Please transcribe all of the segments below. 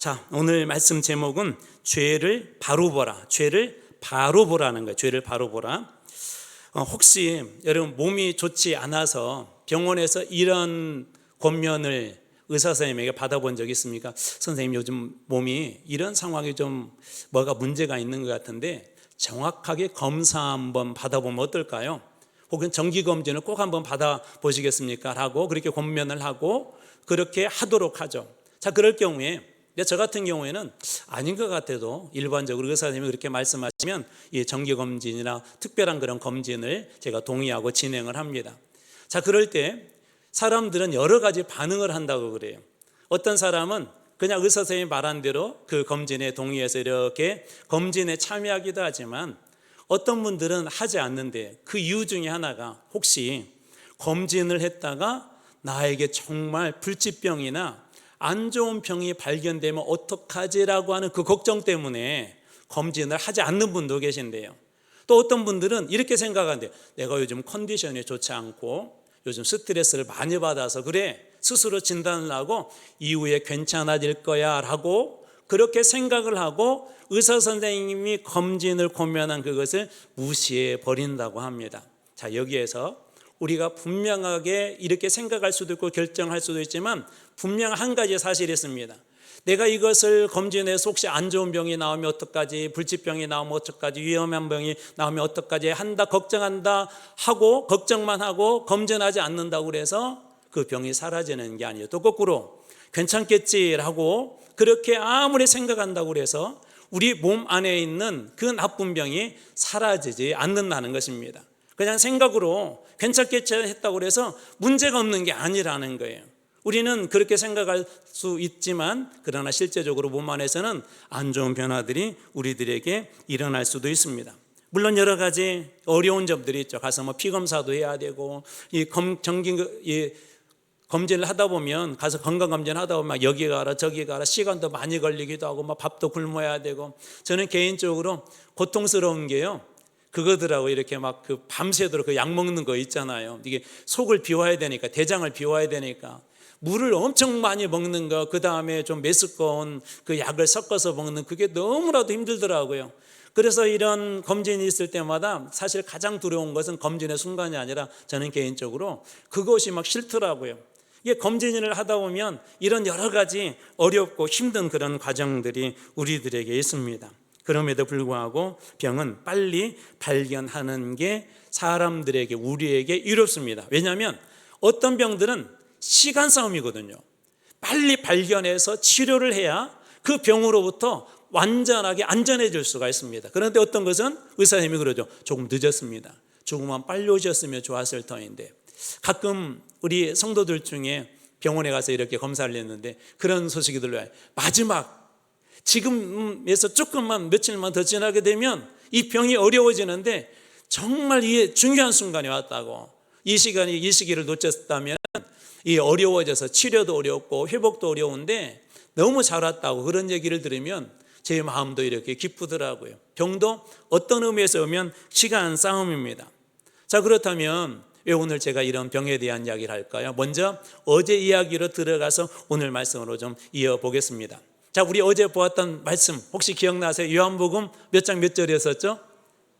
자, 오늘 말씀 제목은 죄를 바로 보라. 죄를 바로 보라는 거예요. 죄를 바로 보라. 혹시 여러분 몸이 좋지 않아서 병원에서 이런 권면을 의사 선생님에게 받아본 적 있습니까? 선생님, 요즘 몸이 이런 상황이 좀 뭐가 문제가 있는 것 같은데 정확하게 검사 한번 받아보면 어떨까요? 혹은 정기검진을 꼭 한번 받아보시겠습니까? 라고 그렇게 권면을 하고 그렇게 하도록 하죠. 자, 그럴 경우에 저 같은 경우에는 아닌 것 같아도 일반적으로 의사 선생님이 그렇게 말씀하시면 이 정기검진이나 특별한 그런 검진을 제가 동의하고 진행을 합니다. 자, 그럴 때 사람들은 여러 가지 반응을 한다고 그래요. 어떤 사람은 그냥 의사 선생님이 말한 대로 그 검진에 동의해서 이렇게 검진에 참여하기도 하지만 어떤 분들은 하지 않는데 그 이유 중에 하나가 혹시 검진을 했다가 나에게 정말 불치병이나 안 좋은 병이 발견되면 어떡하지라고 하는 그 걱정 때문에 검진을 하지 않는 분도 계신데요. 또 어떤 분들은 이렇게 생각하는데요. 내가 요즘 컨디션이 좋지 않고 요즘 스트레스를 많이 받아서 그래, 스스로 진단을 하고 이후에 괜찮아질 거야 라고 그렇게 생각을 하고 의사 선생님이 검진을 권면한 그것을 무시해 버린다고 합니다. 자, 여기에서 우리가 분명하게 이렇게 생각할 수도 있고 결정할 수도 있지만 분명 한 가지 사실이 있습니다. 내가 이것을 검진해서 혹시 안 좋은 병이 나오면 어떡하지, 불치병이 나오면 어떡하지, 위험한 병이 나오면 어떡하지 한다, 걱정한다 하고 걱정만 하고 검진하지 않는다고 그래서 그 병이 사라지는 게 아니에요. 또 거꾸로 괜찮겠지라고 그렇게 아무리 생각한다고 그래서 우리 몸 안에 있는 그 나쁜 병이 사라지지 않는다는 것입니다. 그냥 생각으로 괜찮겠지 했다고 해서 문제가 없는 게 아니라는 거예요. 우리는 그렇게 생각할 수 있지만 그러나 실제적으로 몸 안에서는 안 좋은 변화들이 우리들에게 일어날 수도 있습니다. 물론 여러 가지 어려운 점들이 있죠. 가서 피검사도 해야 되고 검진을 하다 보면 가서 건강검진 하다 보면 여기 가라 저기 가라 시간도 많이 걸리기도 하고 밥도 굶어야 되고 저는 개인적으로 고통스러운 게요. 그거더라고. 이렇게 그 밤새도록 그 약 먹는 거 있잖아요. 이게 속을 비워야 되니까, 대장을 비워야 되니까 물을 엄청 많이 먹는 거, 그 다음에 좀 메스꺼운 그 약을 섞어서 먹는 그게 너무나도 힘들더라고요. 그래서 이런 검진이 있을 때마다 사실 가장 두려운 것은 검진의 순간이 아니라 저는 개인적으로 그것이 싫더라고요. 이게 검진을 하다 보면 이런 여러 가지 어렵고 힘든 그런 과정들이 우리들에게 있습니다. 그럼에도 불구하고 병은 빨리 발견하는 게 사람들에게, 우리에게 이롭습니다. 왜냐하면 어떤 병들은 시간 싸움이거든요. 빨리 발견해서 치료를 해야 그 병으로부터 완전하게 안전해질 수가 있습니다. 그런데 어떤 것은 의사님이 그러죠. 조금 늦었습니다. 조금만 빨리 오셨으면 좋았을 터인데, 가끔 우리 성도들 중에 병원에 가서 이렇게 검사를 했는데 그런 소식이 들려요. 마지막 지금에서 조금만 며칠만 더 지나게 되면 이 병이 어려워지는데 정말 이게 중요한 순간이 왔다고. 이 시기를 놓쳤다면 이 어려워져서 치료도 어렵고 회복도 어려운데 너무 잘 왔다고 그런 얘기를 들으면 제 마음도 이렇게 기쁘더라고요. 병도 어떤 의미에서 보면 시간 싸움입니다. 자, 그렇다면 왜 오늘 제가 이런 병에 대한 이야기를 할까요? 먼저 어제 이야기로 들어가서 오늘 말씀으로 좀 이어보겠습니다. 자, 우리 어제 보았던 말씀 혹시 기억나세요? 요한복음 몇 장 몇 절이었었죠?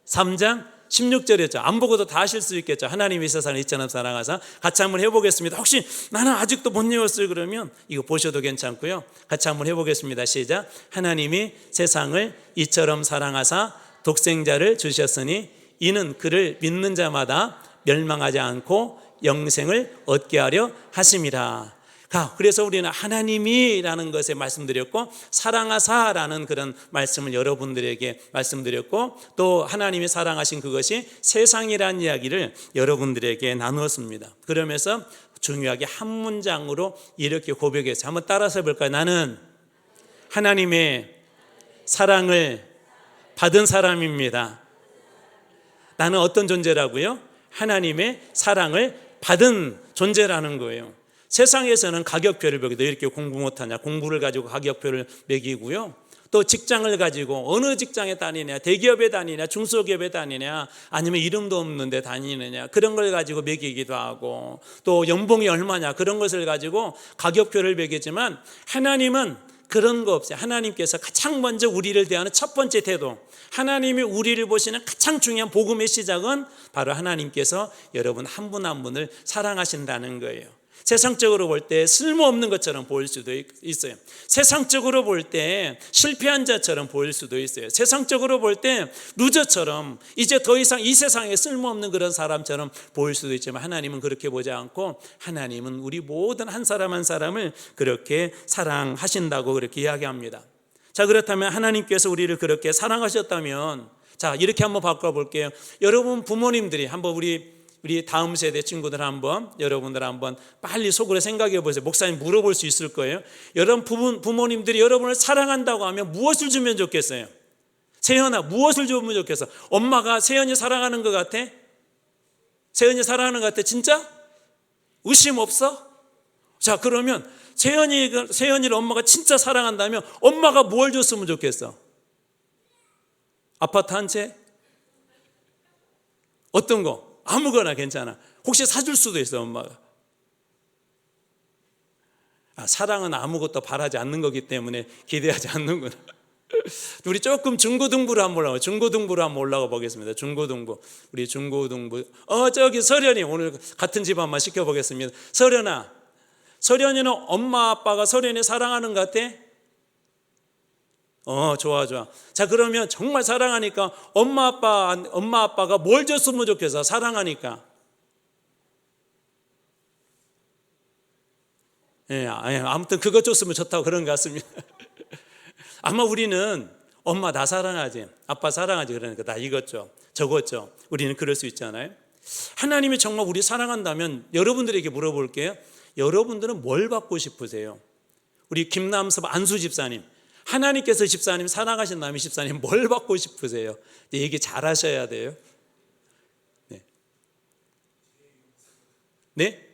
3장 16절이었죠. 안 보고도 다 아실 수 있겠죠. 하나님이 세상을 이처럼 사랑하사. 같이 한번 해보겠습니다. 혹시 나는 아직도 못 외웠어요 그러면 이거 보셔도 괜찮고요. 같이 한번 해보겠습니다. 시작. 하나님이 세상을 이처럼 사랑하사 독생자를 주셨으니 이는 그를 믿는 자마다 멸망하지 않고 영생을 얻게 하려 하심이라. 그래서 우리는 하나님이라는 것에 말씀드렸고 사랑하사라는 그런 말씀을 여러분들에게 말씀드렸고 또 하나님이 사랑하신 그것이 세상이라는 이야기를 여러분들에게 나누었습니다. 그러면서 중요하게 한 문장으로 이렇게 고백했어요. 한번 따라서 해볼까요? 나는 하나님의 사랑을 받은 사람입니다. 나는 어떤 존재라고요? 하나님의 사랑을 받은 존재라는 거예요. 세상에서는 가격표를 매기도 이렇게 공부 못하냐, 공부를 가지고 가격표를 매기고요. 또 직장을 가지고 어느 직장에 다니냐, 대기업에 다니냐, 중소기업에 다니냐, 아니면 이름도 없는데 다니느냐, 그런 걸 가지고 매기기도 하고 또 연봉이 얼마냐, 그런 것을 가지고 가격표를 매기지만 하나님은 그런 거 없어요. 하나님께서 가장 먼저 우리를 대하는 첫 번째 태도, 하나님이 우리를 보시는 가장 중요한 복음의 시작은 바로 하나님께서 여러분 한 분 한 분을 사랑하신다는 거예요. 세상적으로 볼 때 쓸모없는 것처럼 보일 수도 있어요. 세상적으로 볼 때 실패한 자처럼 보일 수도 있어요. 세상적으로 볼 때 루저처럼 이제 더 이상 이 세상에 쓸모없는 그런 사람처럼 보일 수도 있지만 하나님은 그렇게 보지 않고 하나님은 우리 모든 한 사람 한 사람을 그렇게 사랑하신다고 그렇게 이야기합니다. 자, 그렇다면 하나님께서 우리를 그렇게 사랑하셨다면, 자, 이렇게 한번 바꿔볼게요. 여러분 부모님들이 한번 우리 다음 세대 친구들 한번, 여러분들 한번 빨리 속으로 생각해 보세요. 목사님 물어볼 수 있을 거예요. 여러분 부모님들이 여러분을 사랑한다고 하면 무엇을 주면 좋겠어요? 세연아, 무엇을 주면 좋겠어? 엄마가 세연이 사랑하는 것 같아? 세연이 사랑하는 것 같아? 진짜? 의심 없어? 자, 그러면 세연이를 엄마가 진짜 사랑한다면 엄마가 뭘 줬으면 좋겠어? 아파트 한 채? 어떤 거? 아무거나 괜찮아. 혹시 사줄 수도 있어, 엄마가. 사랑은 아무것도 바라지 않는 거기 때문에 기대하지 않는구나. 우리 조금 중고등부로 한번 올라가. 중고등부로 한번 올라가 보겠습니다. 중고등부. 우리 중고등부. 저기 서련이 오늘 같은 집 한번 시켜보겠습니다. 서련아, 서련이는 엄마 아빠가 서련이 사랑하는 것 같아? 좋아. 자, 그러면 정말 사랑하니까 엄마 아빠가 뭘 줬으면 좋겠어? 사랑하니까. 아무튼 그것 줬으면 좋다고 그런 것 같습니다. 아마 우리는 엄마 나 사랑하지, 아빠 사랑하지, 그러니까 나 이것 줘, 저것 줘. 우리는 그럴 수 있잖아요. 하나님이 정말 우리 사랑한다면 여러분들에게 물어볼게요. 여러분들은 뭘 받고 싶으세요? 우리 김남섭 안수 집사님, 하나님께서 집사님 사랑하신다면 집사님 뭘 받고 싶으세요? 얘기 잘 하셔야 돼요. 네?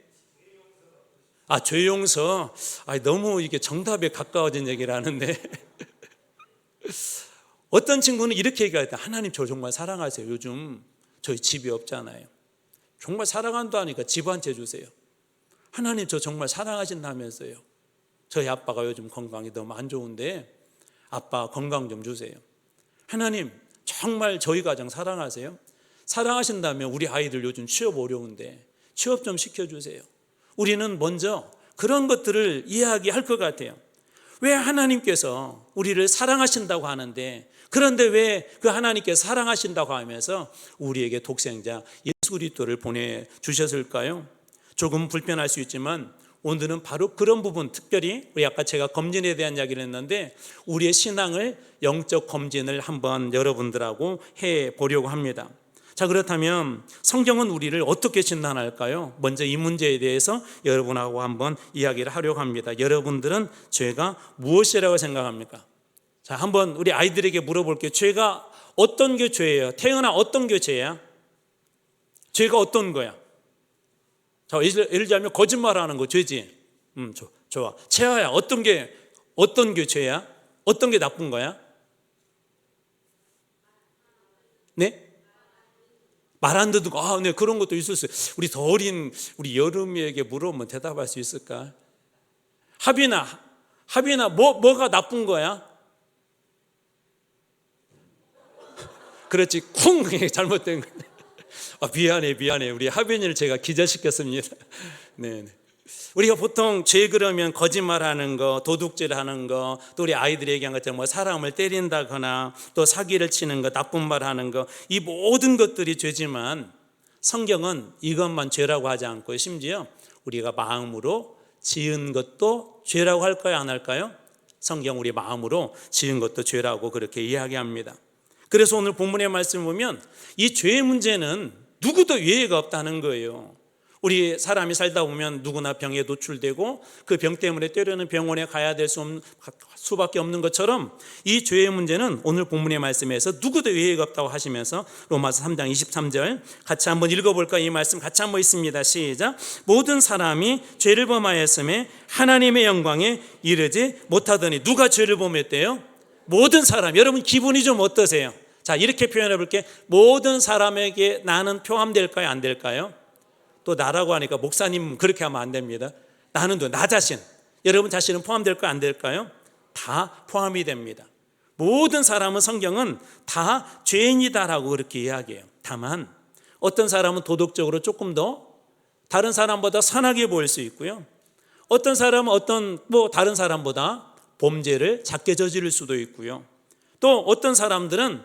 죄 용서. 너무 이게 정답에 가까워진 얘기를 하는데 어떤 친구는 이렇게 얘기하다. 하나님 저 정말 사랑하세요. 요즘 저희 집이 없잖아요. 정말 사랑한다 하니까 집 한 채 주세요. 하나님 저 정말 사랑하신다면서요. 저희 아빠가 요즘 건강이 너무 안 좋은데 아빠 건강 좀 주세요. 하나님 정말 저희 가정 사랑하세요? 사랑하신다면 우리 아이들 요즘 취업 어려운데 취업 좀 시켜주세요. 우리는 먼저 그런 것들을 이야기할 것 같아요. 왜 하나님께서 우리를 사랑하신다고 하는데, 그런데 왜 그 하나님께서 사랑하신다고 하면서 우리에게 독생자 예수 그리스도를 보내주셨을까요? 조금 불편할 수 있지만 오늘은 바로 그런 부분, 특별히 우리 아까 제가 검진에 대한 이야기를 했는데 우리의 신앙을 영적 검진을 한번 여러분들하고 해보려고 합니다. 자, 그렇다면 성경은 우리를 어떻게 진단할까요? 먼저 이 문제에 대해서 여러분하고 한번 이야기를 하려고 합니다. 여러분들은 죄가 무엇이라고 생각합니까? 자, 한번 우리 아이들에게 물어볼게요. 죄가 어떤 게 죄예요? 태연아, 어떤 게 죄야? 죄가 어떤 거야? 자, 예를 들자면 거짓말하는 거 죄지. 좋아. 채아야, 어떤 게 죄야? 어떤 게 나쁜 거야? 네? 말 안 듣는 거. 네, 그런 것도 있을 수 있어요. 우리 더 어린 우리 여름이에게 물어보면 대답할 수 있을까? 하빈아, 뭐가 나쁜 거야? 그렇지, 쿵 잘못된 거. 미안해. 우리 하빈이를 제가 기절시켰습니다. 네. 우리가 보통 죄 그러면 거짓말하는 거, 도둑질하는 거, 또 우리 아이들이 얘기한 것처럼 뭐 사람을 때린다거나 또 사기를 치는 거, 나쁜 말하는 거, 이 모든 것들이 죄지만 성경은 이것만 죄라고 하지 않고 심지어 우리가 마음으로 지은 것도 죄라고 할까요, 안 할까요? 성경 우리 마음으로 지은 것도 죄라고 그렇게 이야기합니다. 그래서 오늘 본문의 말씀 보면 이 죄의 문제는 누구도 예외가 없다는 거예요. 우리 사람이 살다 보면 누구나 병에 노출되고 그 병 때문에 때로는 병원에 가야 될 수밖에 없는 것처럼 이 죄의 문제는 오늘 본문의 말씀에서 누구도 예외가 없다고 하시면서 로마서 3장 23절 같이 한번 읽어볼까? 이 말씀 같이 한번 있습니다. 시작. 모든 사람이 죄를 범하였음에 하나님의 영광에 이르지 못하더니. 누가 죄를 범했대요? 모든 사람. 여러분 기분이 좀 어떠세요? 자, 이렇게 표현해 볼게. 모든 사람에게 나는 포함될까요, 안 될까요? 또 나라고 하니까 목사님 그렇게 하면 안 됩니다. 나는 나 자신, 여러분 자신은 포함될까요, 안 될까요? 다 포함이 됩니다. 모든 사람은 성경은 다 죄인이다라고 그렇게 이야기해요. 다만 어떤 사람은 도덕적으로 조금 더 다른 사람보다 선하게 보일 수 있고요. 어떤 사람은 다른 사람보다 범죄를 작게 저지를 수도 있고요. 또 어떤 사람들은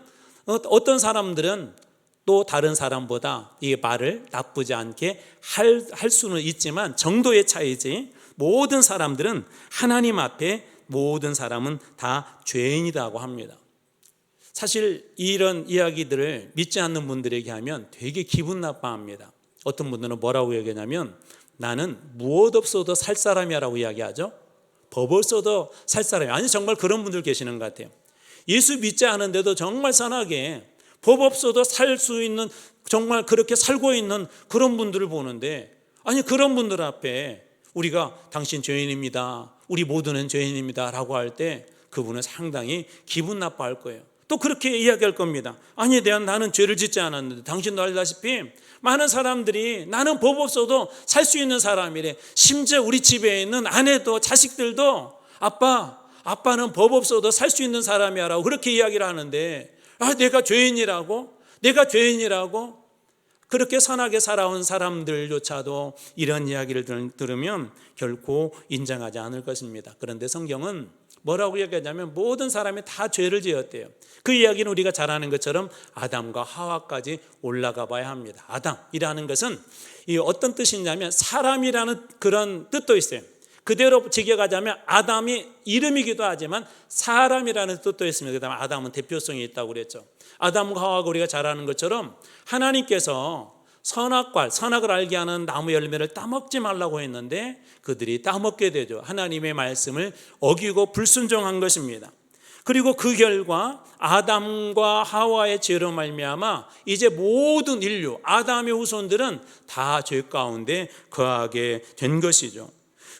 또 다른 사람보다 이 말을 나쁘지 않게 할 수는 있지만 정도의 차이지, 모든 사람들은 하나님 앞에 모든 사람은 다 죄인이라고 합니다. 사실 이런 이야기들을 믿지 않는 분들에게 하면 되게 기분 나빠합니다. 어떤 분들은 뭐라고 얘기하냐면 나는 무엇 없어도 살 사람이라고 이야기하죠. 법 없어도 살 사람이. 아니, 정말 그런 분들 계시는 것 같아요. 예수 믿지 않은데도 정말 선하게 법 없어도 살 수 있는, 정말 그렇게 살고 있는 그런 분들을 보는데, 아니 그런 분들 앞에 우리가 당신 죄인입니다, 우리 모두는 죄인입니다 라고 할 때 그분은 상당히 기분 나빠할 거예요. 또 그렇게 이야기할 겁니다. 아니 나는 죄를 짓지 않았는데 당신도 알다시피 많은 사람들이 나는 법 없어도 살 수 있는 사람이래. 심지어 우리 집에 있는 아내도 자식들도 아빠는 법 없어도 살 수 있는 사람이야 라고 그렇게 이야기를 하는데, 내가 죄인이라고 그렇게 선하게 살아온 사람들조차도 이런 이야기를 들으면 결코 인정하지 않을 것입니다. 그런데 성경은 뭐라고 이야기하냐면 모든 사람이 다 죄를 지었대요. 그 이야기는 우리가 잘 아는 것처럼 아담과 하와까지 올라가 봐야 합니다. 아담이라는 것은 이 어떤 뜻이냐면 사람이라는 그런 뜻도 있어요. 그대로 직역하자면 아담이 이름이기도 하지만 사람이라는 뜻도 있습니다. 그다음에 아담은 대표성이 있다고 그랬죠. 아담과 하와가 우리가 잘 아는 것처럼 하나님께서 선악을 알게 하는 나무 열매를 따먹지 말라고 했는데 그들이 따먹게 되죠. 하나님의 말씀을 어기고 불순종한 것입니다. 그리고 그 결과 아담과 하와의 죄로 말미암아 이제 모든 인류, 아담의 후손들은 다 죄 가운데 거하게 된 것이죠.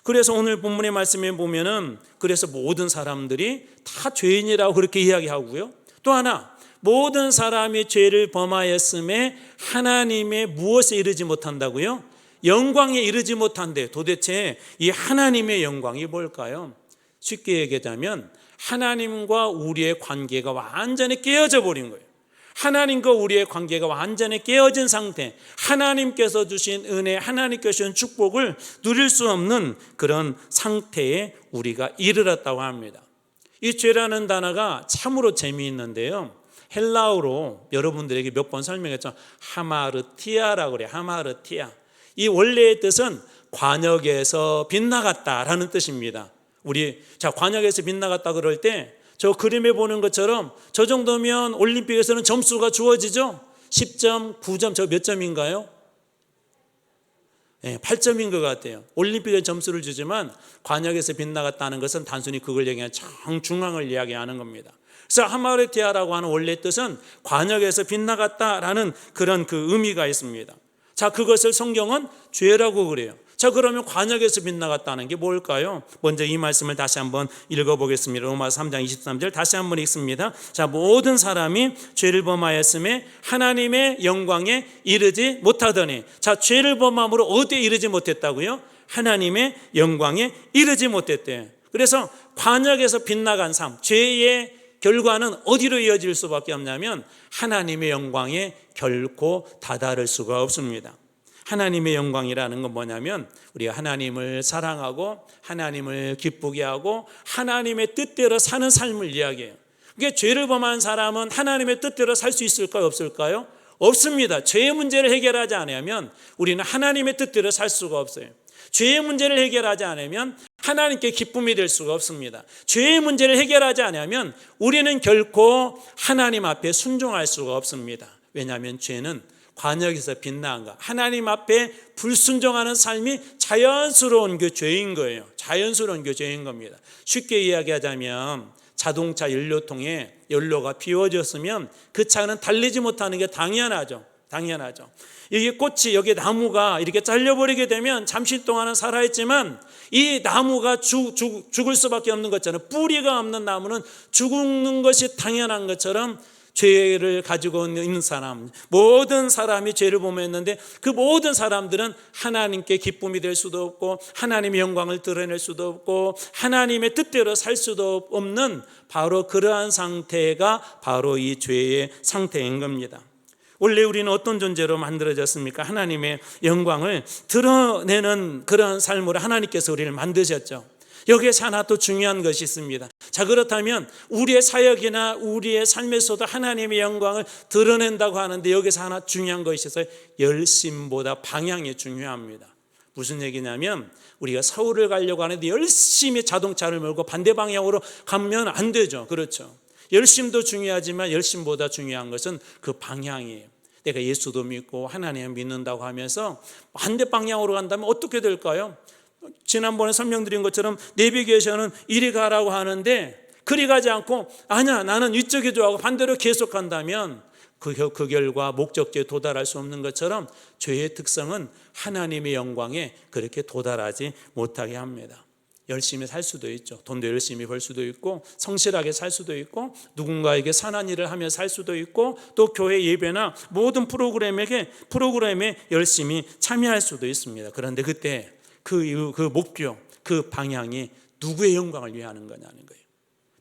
그래서 오늘 본문의 말씀에 보면은 그래서 모든 사람들이 다 죄인이라고 그렇게 이야기하고요. 또 하나, 모든 사람이 죄를 범하였음에 하나님의 무엇에 이르지 못한다고요? 영광에 이르지 못한대. 도대체 이 하나님의 영광이 뭘까요? 쉽게 얘기하자면 하나님과 우리의 관계가 완전히 깨어져 버린 거예요. 하나님과 우리의 관계가 완전히 깨어진 상태, 하나님께서 주신 은혜, 하나님께서 주신 축복을 누릴 수 없는 그런 상태에 우리가 이르렀다고 합니다. 이 죄라는 단어가 참으로 재미있는데요, 헬라어로 여러분들에게 몇 번 설명했죠. 하마르티아라고 그래요. 하마르티아. 이 원래의 뜻은 관역에서 빗나갔다라는 뜻입니다. 관역에서 빗나갔다 그럴 때 저 그림에 보는 것처럼 저 정도면 올림픽에서는 점수가 주어지죠. 10점, 9점, 저 몇 점인가요? 8점인 것 같아요. 올림픽에 점수를 주지만 관역에서 빗나갔다는 것은 단순히 그걸 얘기하는 정중앙을 이야기하는 겁니다. 그래서 하마르티아라고 하는 원래 뜻은 관역에서 빗나갔다라는 그런 그 의미가 있습니다. 자, 그것을 성경은 죄라고 그래요. 자, 그러면 관역에서 빗나갔다는 게 뭘까요? 먼저 이 말씀을 다시 한번 읽어보겠습니다. 로마서 3장 23절 다시 한번 읽습니다. 자, 모든 사람이 죄를 범하였음에 하나님의 영광에 이르지 못하더니, 자, 죄를 범함으로 어디에 이르지 못했다고요? 하나님의 영광에 이르지 못했대요. 그래서 관역에서 빗나간 삶, 죄의 결과는 어디로 이어질 수밖에 없냐면 하나님의 영광에 결코 다다를 수가 없습니다. 하나님의 영광이라는 건 뭐냐면 우리가 하나님을 사랑하고 하나님을 기쁘게 하고 하나님의 뜻대로 사는 삶을 이야기해요. 그게 죄를 범한 사람은 하나님의 뜻대로 살 수 있을까요? 없을까요? 없습니다. 죄의 문제를 해결하지 않으면 우리는 하나님의 뜻대로 살 수가 없어요. 죄의 문제를 해결하지 않으면 하나님께 기쁨이 될 수가 없습니다. 죄의 문제를 해결하지 않으면 우리는 결코 하나님 앞에 순종할 수가 없습니다. 왜냐하면 죄는 관역에서 빗나간 것, 하나님 앞에 불순종하는 삶이 자연스러운 그 죄인 거예요. 자연스러운 그 죄인 겁니다. 쉽게 이야기하자면 자동차 연료통에 연료가 비워졌으면 그 차는 달리지 못하는 게 당연하죠. 이게 꽃이, 여기 나무가 이렇게 잘려버리게 되면 잠시 동안은 살아있지만 이 나무가 죽을 수밖에 없는 것처럼, 뿌리가 없는 나무는 죽는 것이 당연한 것처럼 죄를 가지고 있는 사람, 모든 사람이 죄를 범했는데 그 모든 사람들은 하나님께 기쁨이 될 수도 없고 하나님의 영광을 드러낼 수도 없고 하나님의 뜻대로 살 수도 없는 바로 그러한 상태가 바로 이 죄의 상태인 겁니다. 원래 우리는 어떤 존재로 만들어졌습니까? 하나님의 영광을 드러내는 그런 삶으로 하나님께서 우리를 만드셨죠. 여기에서 하나 또 중요한 것이 있습니다. 자, 그렇다면 우리의 사역이나 우리의 삶에서도 하나님의 영광을 드러낸다고 하는데 여기서 하나 중요한 것이 있어요. 열심보다 방향이 중요합니다. 무슨 얘기냐면 우리가 서울을 가려고 하는데 열심히 자동차를 몰고 반대 방향으로 가면 안 되죠. 그렇죠. 열심도 중요하지만 열심보다 중요한 것은 그 방향이에요. 내가 예수도 믿고 하나님을 믿는다고 하면서 반대 방향으로 간다면 어떻게 될까요? 지난번에 설명드린 것처럼 내비게이션은 이리 가라고 하는데 그리 가지 않고 아니야 나는 이쪽이 좋아하고 반대로 계속 간다면 그 결과 목적지에 도달할 수 없는 것처럼 죄의 특성은 하나님의 영광에 그렇게 도달하지 못하게 합니다. 열심히 살 수도 있죠. 돈도 열심히 벌 수도 있고 성실하게 살 수도 있고 누군가에게 선한 일을 하며 살 수도 있고 또 교회 예배나 모든 프로그램에 열심히 참여할 수도 있습니다. 그런데 그때 그 목표, 그 방향이 누구의 영광을 위하는 거냐는 거예요.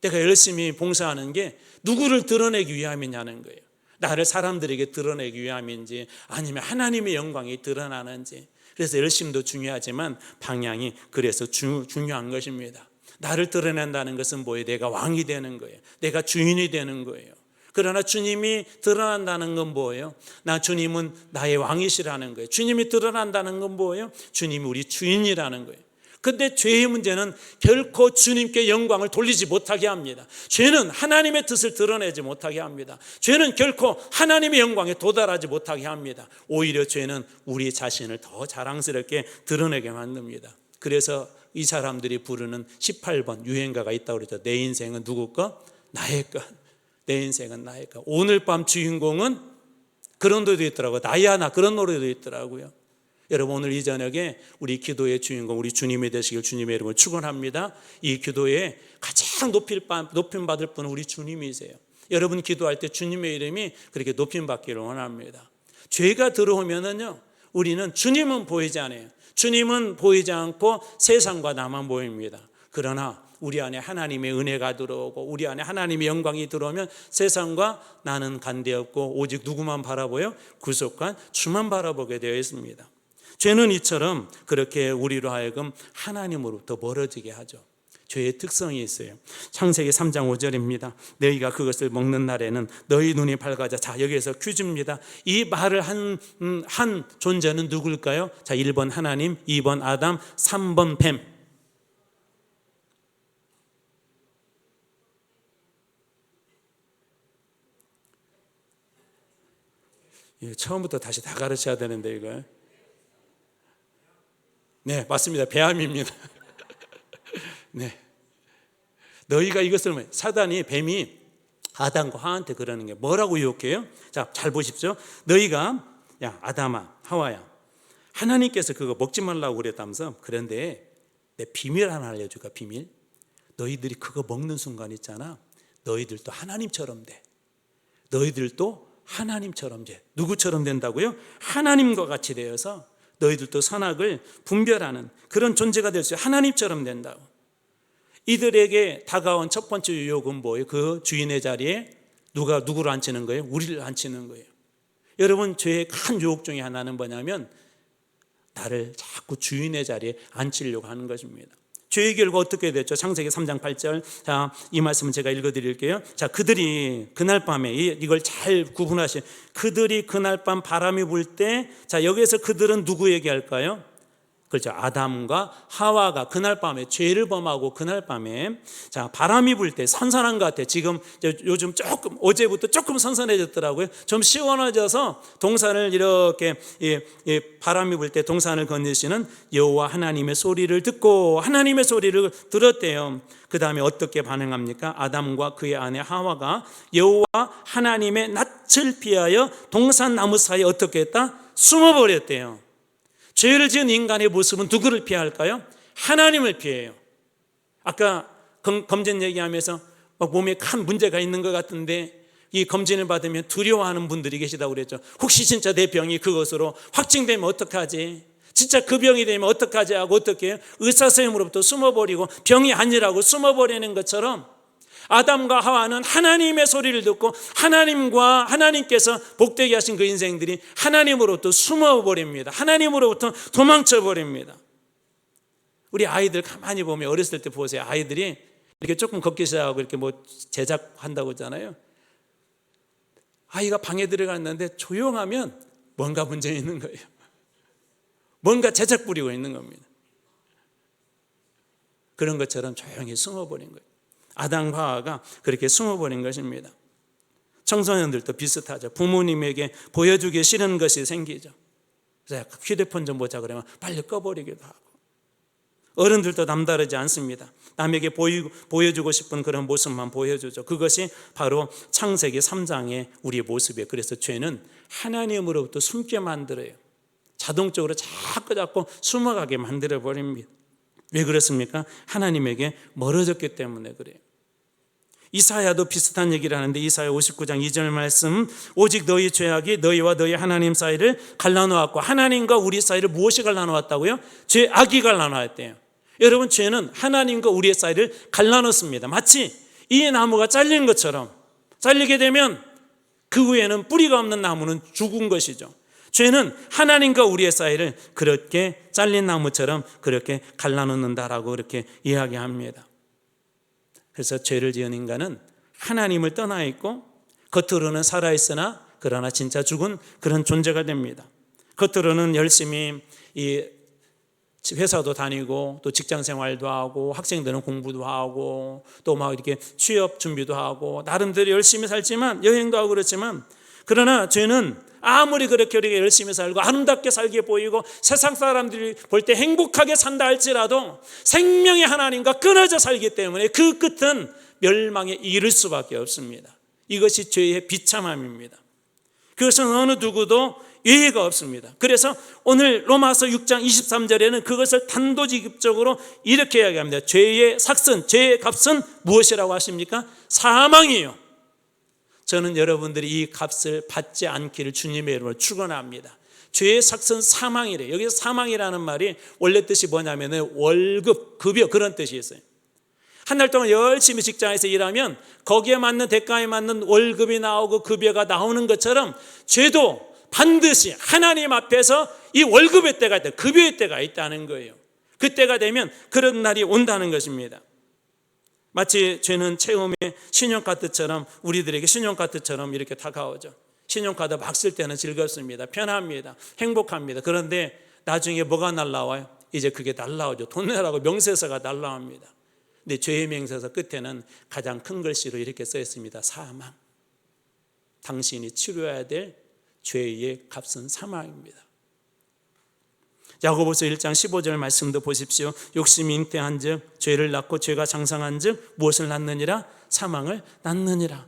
내가 열심히 봉사하는 게 누구를 드러내기 위함이냐는 거예요. 나를 사람들에게 드러내기 위함인지 아니면 하나님의 영광이 드러나는지. 그래서 열심도 중요하지만 방향이 그래서 중요한 것입니다. 나를 드러낸다는 것은 뭐예요? 내가 왕이 되는 거예요. 내가 주인이 되는 거예요. 그러나 주님이 드러난다는 건 뭐예요? 주님은 나의 왕이시라는 거예요. 주님이 드러난다는 건 뭐예요? 주님이 우리 주인이라는 거예요. 근데 죄의 문제는 결코 주님께 영광을 돌리지 못하게 합니다. 죄는 하나님의 뜻을 드러내지 못하게 합니다. 죄는 결코 하나님의 영광에 도달하지 못하게 합니다. 오히려 죄는 우리 자신을 더 자랑스럽게 드러내게 만듭니다. 그래서 이 사람들이 부르는 18번 유행가가 있다고 그러죠. 내 인생은 누구 것? 나의 것. 내 인생은 나의 것. 오늘 밤 주인공은 그런 노래도 있더라고요. 나야 나 그런 노래도 있더라고요. 여러분 오늘 이 저녁에 우리 기도의 주인공 우리 주님이 되시길 주님의 이름으로 축원합니다. 이 기도에 가장 높임받을 분은 우리 주님이세요. 여러분 기도할 때 주님의 이름이 그렇게 높임받기를 원합니다. 죄가 들어오면은요 우리는 주님은 보이지 않아요. 주님은 보이지 않고 세상과 나만 보입니다. 그러나 우리 안에 하나님의 은혜가 들어오고 우리 안에 하나님의 영광이 들어오면 세상과 나는 관계없고 오직 누구만 바라보여? 구속한 주만 바라보게 되어 있습니다. 죄는 이처럼 그렇게 우리로 하여금 하나님으로부터 멀어지게 하죠. 죄의 특성이 있어요. 창세기 3장 5절입니다. 너희가 그것을 먹는 날에는 너희 눈이 밝아져. 자, 여기에서 퀴즈입니다. 이 말을 한 존재는 누굴까요? 자, 1번 하나님, 2번 아담, 3번 뱀. 처음부터 다시 다 가르쳐야 되는데 이거. 네, 맞습니다. 뱀입니다. 네. 너희가 이것을 사단이 뱀이 아담과 하와한테 그러는 게 뭐라고 유혹해요? 자, 잘 보십시오. 너희가 야 아담아, 하와야, 하나님께서 그거 먹지 말라고 그랬다면서. 그런데 내 비밀 하나 알려줄까? 비밀. 너희들이 그거 먹는 순간 있잖아. 너희들도 하나님처럼 돼. 너희들도 하나님처럼 돼. 누구처럼 된다고요? 하나님과 같이 되어서 너희들도 선악을 분별하는 그런 존재가 될 수 있어요. 하나님처럼 된다고. 이들에게 다가온 첫 번째 유혹은 뭐예요? 그 주인의 자리에 누구를 앉히는 거예요? 우리를 앉히는 거예요. 여러분 죄의 큰 유혹 중에 하나는 뭐냐면 나를 자꾸 주인의 자리에 앉히려고 하는 것입니다. 죄의 결과 어떻게 됐죠? 창세기 3장 8절. 자, 이 말씀은 제가 읽어드릴게요. 자, 그들이 그날 밤에 이걸 잘 구분하시. 그들이 그날 밤 바람이 불 때, 자 여기에서 그들은 누구 얘기할까요? 그렇죠. 아담과 하와가 그날 밤에 죄를 범하고 그날 밤에 자 바람이 불 때 선선한 것 같아요. 지금 요즘 조금 어제부터 조금 선선해졌더라고요. 좀 시원해져서 동산을 이렇게 바람이 불 때 동산을 건너시는 여호와 하나님의 소리를 듣고 하나님의 소리를 들었대요. 그 다음에 어떻게 반응합니까? 아담과 그의 아내 하와가 여호와 하나님의 낯을 피하여 동산 나무 사이에 어떻게 했다? 숨어버렸대요. 죄를 지은 인간의 모습은 누구를 피할까요? 하나님을 피해요. 아까 검진 얘기하면서 몸에 큰 문제가 있는 것 같은데 이 검진을 받으면 두려워하는 분들이 계시다고 그랬죠. 혹시 진짜 내 병이 그것으로 확증되면 어떡하지? 진짜 그 병이 되면 어떡하지 하고 어떻게 해요? 의사선생님으로부터 숨어버리고 병이 아니라고 숨어버리는 것처럼 아담과 하와는 하나님의 소리를 듣고 하나님께서 복되게 하신 그 인생들이 하나님으로부터 숨어버립니다. 하나님으로부터 도망쳐버립니다. 우리 아이들 가만히 보면 어렸을 때 보세요. 아이들이 이렇게 조금 걷기 시작하고 이렇게 뭐 제작한다고 하잖아요. 아이가 방에 들어갔는데 조용하면 뭔가 문제 있는 거예요. 뭔가 제작 부리고 있는 겁니다. 그런 것처럼 조용히 숨어버린 거예요. 아담과 하와가 그렇게 숨어버린 것입니다. 청소년들도 비슷하죠. 부모님에게 보여주기 싫은 것이 생기죠. 그래서 휴대폰 좀 보자 그러면 빨리 꺼버리기도 하고. 어른들도 남다르지 않습니다. 남에게 보여주고 싶은 그런 모습만 보여주죠. 그것이 바로 창세기 3장의 우리의 모습이에요. 그래서 죄는 하나님으로부터 숨게 만들어요. 자동적으로 자꾸 숨어가게 만들어버립니다. 왜 그렇습니까? 하나님에게 멀어졌기 때문에 그래요. 이사야도 비슷한 얘기를 하는데 이사야 59장 2절 말씀, 오직 너희 죄악이 너희와 너희 하나님 사이를 갈라놓았고, 하나님과 우리 사이를 무엇이 갈라놓았다고요? 죄악이 갈라놓았대요. 여러분, 죄는 하나님과 우리의 사이를 갈라놓습니다. 마치 이 나무가 잘린 것처럼, 잘리게 되면 그 후에는 뿌리가 없는 나무는 죽은 것이죠. 죄는 하나님과 우리의 사이를 그렇게 잘린 나무처럼 그렇게 갈라놓는다라고 그렇게 이야기합니다. 그래서 죄를 지은 인간은 하나님을 떠나 있고 겉으로는 살아있으나 그러나 진짜 죽은 그런 존재가 됩니다. 겉으로는 열심히 이 회사도 다니고 또 직장 생활도 하고 학생들은 공부도 하고 또 막 이렇게 취업 준비도 하고 나름대로 열심히 살지만, 여행도 하고 그렇지만, 그러나 죄는 아무리 그렇게 우리가 열심히 살고 아름답게 살게 보이고 세상 사람들이 볼 때 행복하게 산다 할지라도 생명의 하나님과 끊어져 살기 때문에 그 끝은 멸망에 이를 수밖에 없습니다. 이것이 죄의 비참함입니다. 그것은 어느 누구도 예외가 없습니다. 그래서 오늘 로마서 6장 23절에는 그것을 단도직입적으로 이렇게 이야기합니다. 죄의 삭슨, 죄의 값은 무엇이라고 하십니까? 사망이에요. 저는 여러분들이 이 값을 받지 않기를 주님의 이름으로 축원합니다. 죄의 삭은 사망이래요. 여기서 사망이라는 말이 원래 뜻이 뭐냐면 월급, 급여, 그런 뜻이 있어요. 한 달 동안 열심히 직장에서 일하면 거기에 맞는 대가에 맞는 월급이 나오고 급여가 나오는 것처럼 죄도 반드시 하나님 앞에서 이 월급의 때가 있다, 급여의 때가 있다는 거예요. 그때가 되면 그런 날이 온다는 것입니다. 마치 죄는 처음에 신용카드처럼, 우리들에게 신용카드처럼 이렇게 다가오죠. 신용카드 막 쓸 때는 즐겁습니다. 편합니다. 행복합니다. 그런데 나중에 뭐가 날라와요? 이제 그게 날라오죠. 돈 내라고 명세서가 날라옵니다. 근데 죄의 명세서 끝에는 가장 큰 글씨로 이렇게 써 있습니다. 사망. 당신이 치료해야 될 죄의 값은 사망입니다. 야고보서 1장 15절 말씀도 보십시오. 욕심이 잉태한즉 죄를 낳고 죄가 장성한즉 무엇을 낳느니라? 사망을 낳느니라.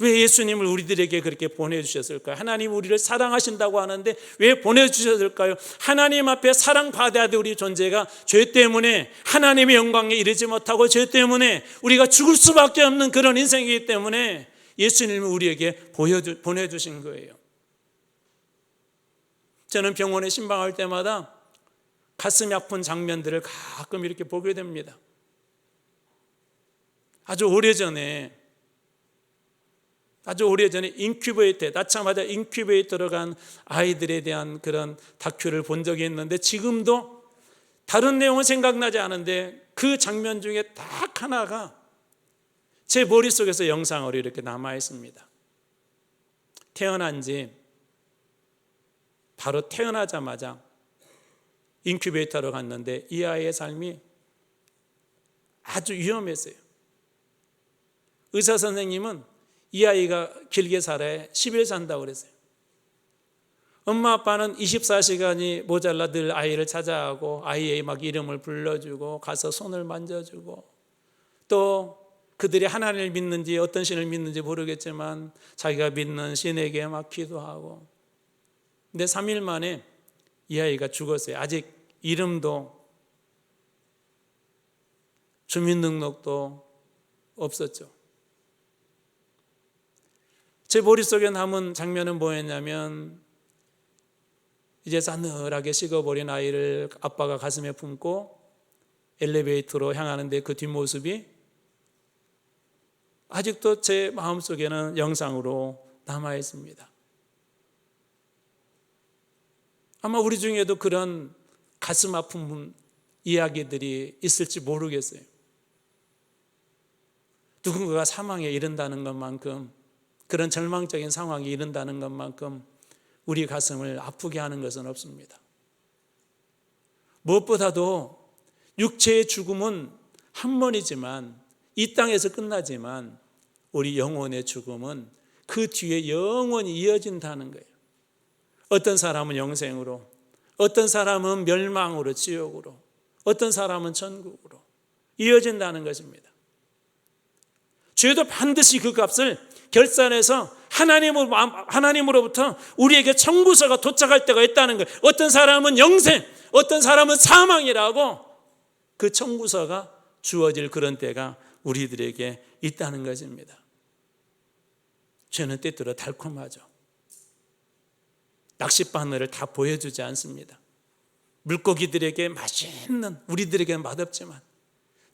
왜 예수님을 우리들에게 그렇게 보내주셨을까요? 하나님 우리를 사랑하신다고 하는데 왜 보내주셨을까요? 하나님 앞에 사랑받아야 될 우리 존재가 죄 때문에 하나님의 영광에 이르지 못하고 죄 때문에 우리가 죽을 수밖에 없는 그런 인생이기 때문에 예수님을 우리에게 보내주신 거예요. 저는 병원에 신방할 때마다 가슴이 아픈 장면들을 가끔 이렇게 보게 됩니다. 아주 오래전에 인큐베이터에, 낳자마자 인큐베이터로 간 아이들에 대한 그런 다큐를 본 적이 있는데 지금도 다른 내용은 생각나지 않은데 그 장면 중에 딱 하나가 제 머릿속에서 영상으로 이렇게 남아 있습니다. 태어난 지 바로 태어나자마자 인큐베이터로 갔는데 이 아이의 삶이 아주 위험했어요. 의사 선생님은 이 아이가 길게 살아야 10일 산다고 그랬어요. 엄마 아빠는 24시간이 모자라 늘 아이를 찾아가고 아이의 막 이름을 불러주고 가서 손을 만져주고 또 그들이 하나님을 믿는지 어떤 신을 믿는지 모르겠지만 자기가 믿는 신에게 막 기도하고. 근데 3일 만에 이 아이가 죽었어요. 아직 이름도 주민등록도 없었죠. 제 머릿속에 남은 장면은 뭐였냐면 이제 싸늘하게 식어버린 아이를 아빠가 가슴에 품고 엘리베이터로 향하는데 그 뒷모습이 아직도 제 마음속에는 영상으로 남아 있습니다. 아마 우리 중에도 그런 가슴 아픈 이야기들이 있을지 모르겠어요. 누군가가 사망에 이른다는 것만큼, 그런 절망적인 상황에 이른다는 것만큼 우리 가슴을 아프게 하는 것은 없습니다. 무엇보다도 육체의 죽음은 한 번이지만, 이 땅에서 끝나지만 우리 영혼의 죽음은 그 뒤에 영원히 이어진다는 거예요. 어떤 사람은 영생으로, 어떤 사람은 멸망으로, 지옥으로, 어떤 사람은 천국으로 이어진다는 것입니다. 죄도 반드시 그 값을 결산해서 하나님으로부터 우리에게 청구서가 도착할 때가 있다는 거예요. 어떤 사람은 영생, 어떤 사람은 사망이라고 그 청구서가 주어질 그런 때가 우리들에게 있다는 것입니다. 죄는 때때로 달콤하죠. 낚싯바늘을 다 보여주지 않습니다. 물고기들에게 맛있는, 우리들에게는 맛없지만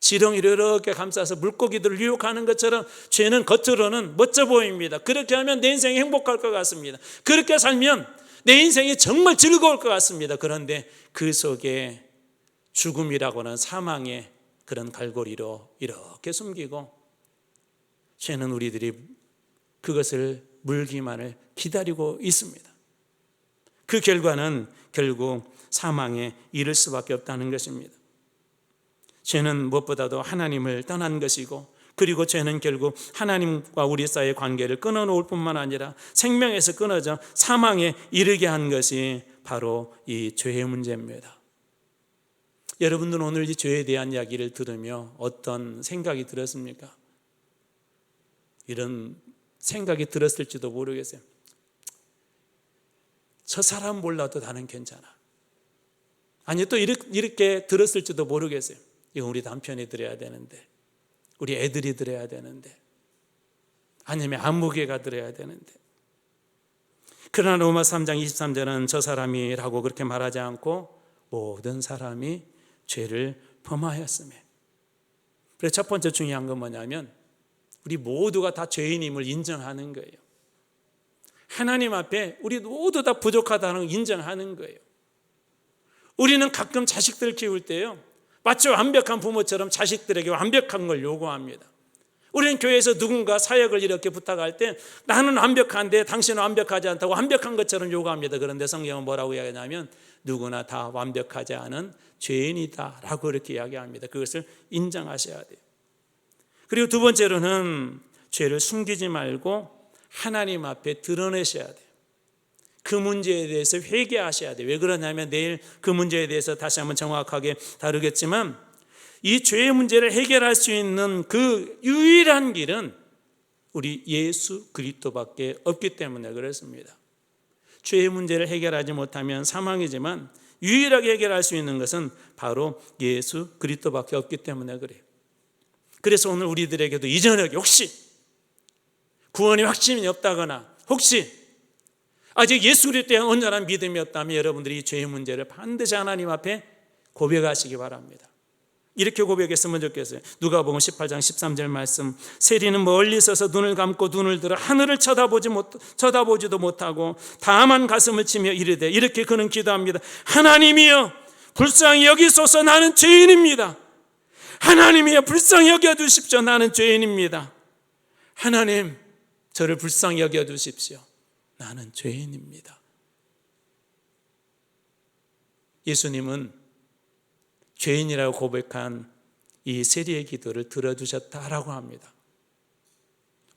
지렁이를 이렇게 감싸서 물고기들을 유혹하는 것처럼 죄는 겉으로는 멋져 보입니다. 그렇게 하면 내 인생이 행복할 것 같습니다. 그렇게 살면 내 인생이 정말 즐거울 것 같습니다. 그런데 그 속에 죽음이라고는 사망의 그런 갈고리로 이렇게 숨기고, 죄는 우리들이 그것을 물기만을 기다리고 있습니다. 그 결과는 결국 사망에 이를 수밖에 없다는 것입니다. 죄는 무엇보다도 하나님을 떠난 것이고, 그리고 죄는 결국 하나님과 우리 사이의 관계를 끊어놓을 뿐만 아니라 생명에서 끊어져 사망에 이르게 한 것이 바로 이 죄의 문제입니다. 여러분들은 오늘 이 죄에 대한 이야기를 들으며 어떤 생각이 들었습니까? 이런 생각이 들었을지도 모르겠어요. 저 사람 몰라도 나는 괜찮아. 아니, 또 이렇게 들었을지도 모르겠어요. 이건 우리 남편이 들어야 되는데, 우리 애들이 들어야 되는데, 아니면 안무개가 들어야 되는데. 그러나 로마 3장 23절은 저 사람이라고 그렇게 말하지 않고 모든 사람이 죄를 범하였음에. 그래서 첫 번째 중요한 건 뭐냐면 우리 모두가 다 죄인임을 인정하는 거예요. 하나님 앞에 우리 모두 다 부족하다는 걸 인정하는 거예요. 우리는 가끔 자식들 키울 때요, 마치 완벽한 부모처럼 자식들에게 완벽한 걸 요구합니다. 우리는 교회에서 누군가 사역을 이렇게 부탁할 때 나는 완벽한데 당신은 완벽하지 않다고 완벽한 것처럼 요구합니다. 그런데 성경은 뭐라고 이야기하냐면 누구나 다 완벽하지 않은 죄인이다 라고 이렇게 이야기합니다. 그것을 인정하셔야 돼요. 그리고 두 번째로는 죄를 숨기지 말고 하나님 앞에 드러내셔야 돼요. 그 문제에 대해서 회개하셔야 돼요. 왜 그러냐면 내일 그 문제에 대해서 다시 한번 정확하게 다루겠지만, 이 죄의 문제를 해결할 수 있는 그 유일한 길은 우리 예수 그리스도밖에 없기 때문에 그렇습니다. 죄의 문제를 해결하지 못하면 사망이지만 유일하게 해결할 수 있는 것은 바로 예수 그리스도밖에 없기 때문에 그래요. 그래서 오늘 우리들에게도 이 저녁에 혹시 구원의 확신이 없다거나 혹시 아직 예수 그리스도에 대한 온전한 믿음이 없다면 여러분들이 이 죄의 문제를 반드시 하나님 앞에 고백하시기 바랍니다. 이렇게 고백했으면 좋겠어요. 누가복음 18장 13절 말씀, 세리는 멀리 서서 눈을 감고 눈을 들어 하늘을 쳐다보지도 못하고 다만 가슴을 치며 이르되, 이렇게 그는 기도합니다. 하나님이여 불쌍히 여기소서, 나는 죄인입니다. 하나님이여 불쌍히 여겨주십시오, 나는 죄인입니다. 하나님 저를 불쌍히 여겨주십시오, 나는 죄인입니다. 예수님은 죄인이라고 고백한 이 세리의 기도를 들어주셨다라고 합니다.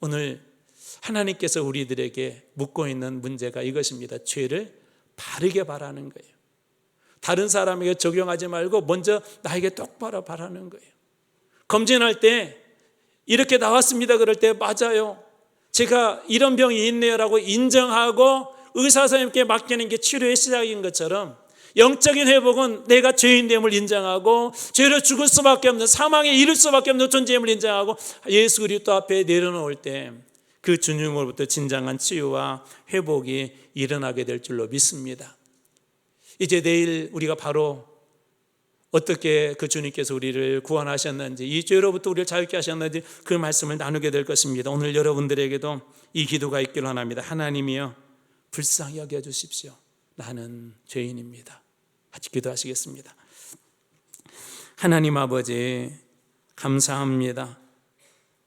오늘 하나님께서 우리들에게 묻고 있는 문제가 이것입니다. 죄를 바르게 바라는 거예요. 다른 사람에게 적용하지 말고 먼저 나에게 똑바로 바라는 거예요. 검진할 때 이렇게 나왔습니다. 그럴 때 맞아요, 제가 이런 병이 있네요라고 인정하고 의사 선생님께 맡기는 게 치료의 시작인 것처럼, 영적인 회복은 내가 죄인됨을 인정하고 죄를 죽을 수밖에 없는, 사망에 이를 수밖에 없는 존재임을 인정하고 예수 그리스도 앞에 내려놓을 때 그 주님으로부터 진정한 치유와 회복이 일어나게 될 줄로 믿습니다. 이제 내일 우리가 바로 어떻게 그 주님께서 우리를 구원하셨는지, 이 죄로부터 우리를 자유케 하셨는지 그 말씀을 나누게 될 것입니다. 오늘 여러분들에게도 이 기도가 있기를 원합니다. 하나님이여, 불쌍히 여겨주십시오. 나는 죄인입니다. 같이 기도하시겠습니다. 하나님 아버지, 감사합니다.